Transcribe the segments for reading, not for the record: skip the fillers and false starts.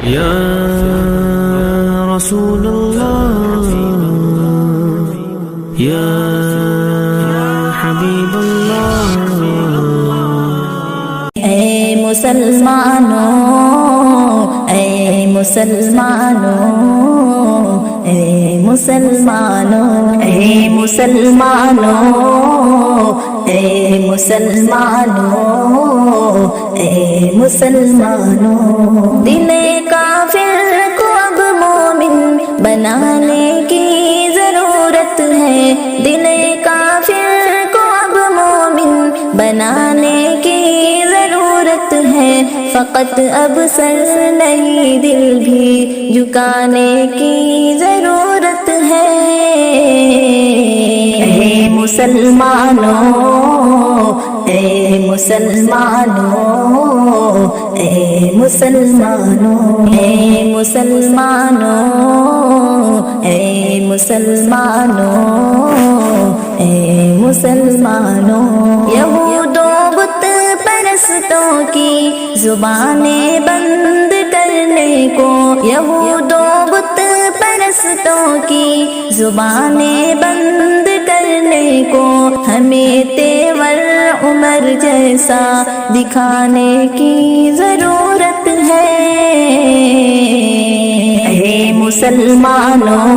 یا رسول اللہ یا حبیب اللہ۔ اے مسلمانوں، اے مسلمانوں، اے مسلمانوں، اے مسلمانوں، اے مسلمانوں، اے مسلمانوں، دل کافر کو اب مومن بنانے کی ضرورت ہے، دل کافر کو اب مومن بنانے کی ضرورت ہے، فقط اب سر نہیں دل بھی جھکانے کی ضرورت ہے۔ اے مسلمانوں، اے مسلمانوں، اے مسلمانوں، اے مسلمانوں، اے مسلمانوں، اے مسلمانوں، یہود و بت پرستوں کی زبانیں بند کرنے کو، یہود و بت پرستوں کی زبانیں بند کرنے کو، ہمیں تیور عمر جیسا دکھانے کی ضرورت ہے۔ اے مسلمانوں،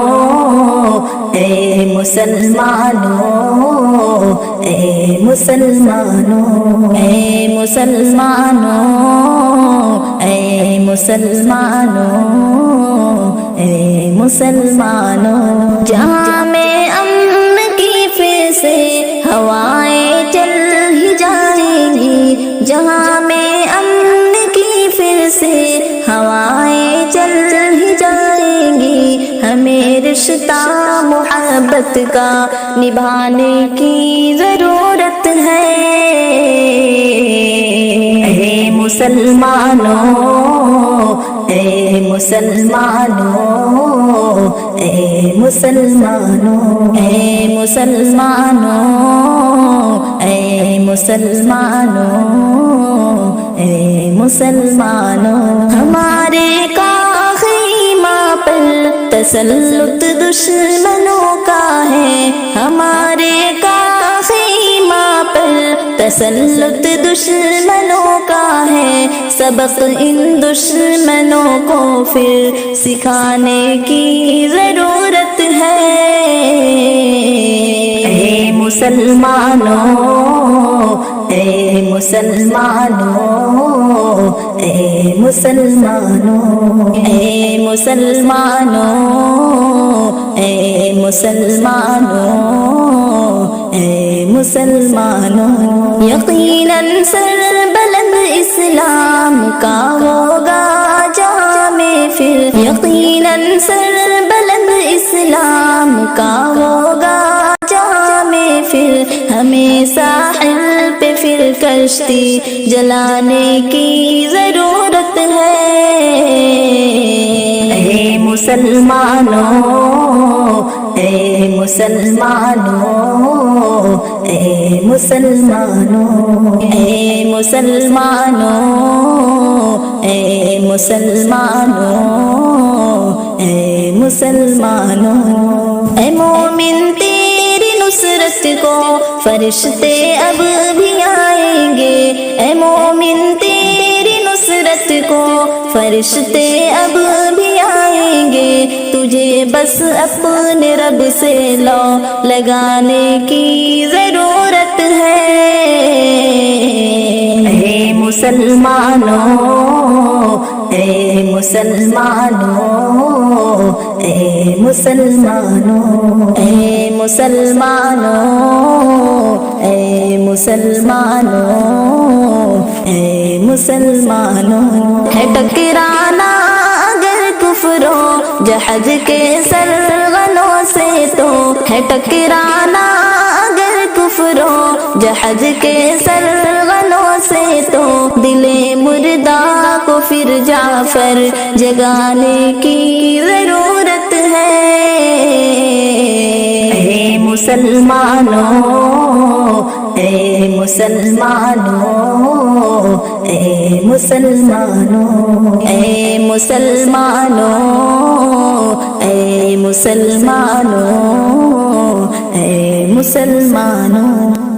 اے مسلمانوں، اے مسلمانوں، اے مسلمانوں، اے مسلمانوں، اے مسلمانوں، جہاں میں امن کی پھر سے ہوائیں چل ہی جائیں گی، جہاں میں امن کی پھر سے ہوائیں چل ہی جائیں گی، ہمیں رشتہ محبت کا نبھانے کی ضرورت ہے۔ اے مسلمانوں، اے مسلمانوں، اے مسلمانوں، اے مسلمانوں، اے مسلمانوں، اے مسلمانوں، ہمارے خیمہ پر تسلط دشمنوں کا ہے، ہمارے خیمہ پر تسلط دشمنوں کا ہے، سبق ان دشمنوں کو پھر سکھانے کی ضرورت ہے۔ اے مسلمانوں، اے مسلمانوں، اے مسلمانوں، اے مسلمانوں، اے مسلمانوں، اے مسلمانوں، یقیناً سر بلند اسلام کا ہوگا جہاں میں پھر، یقیناً سر بلند اسلام کا ہوگا جہاں میں پھر، ہمیں ساحل پہ پھر کشتی جلانے کی ضرورت ہے۔ اے مسلمانوں، اے مسلمانوں، اے مسلمانوں، اے مسلمانوں، اے مسلمانوں، اے مسلمانوں، اے مومن تیری نصرت کو فرشتے اب بھی آئیں گے، اے مومن تیری نصرت کو فرشتے اب بھی آئیں گے، تجھے بس اپنے رب سے لو لگانے کی ضرورت ہے۔ اے مسلمانوں، اے مسلمانوں، اے مسلمانوں، اے مسلمانوں، اے مسلمانوں، اے مسلمانوں، ہے ٹکرانا اگر کفر و جہد کے سرغنوں سے تو، ہے ٹکرانا اگر کفر و جہد کے سرغنوں سے تو، دل مردہ کو پھر جعفر جگانے کی ضرورت ہے۔ اے مسلمانوں، اے مسلمانوں، اے مسلمانوں، اے مسلمانوں اے مسلمانوں اے مسلمانوں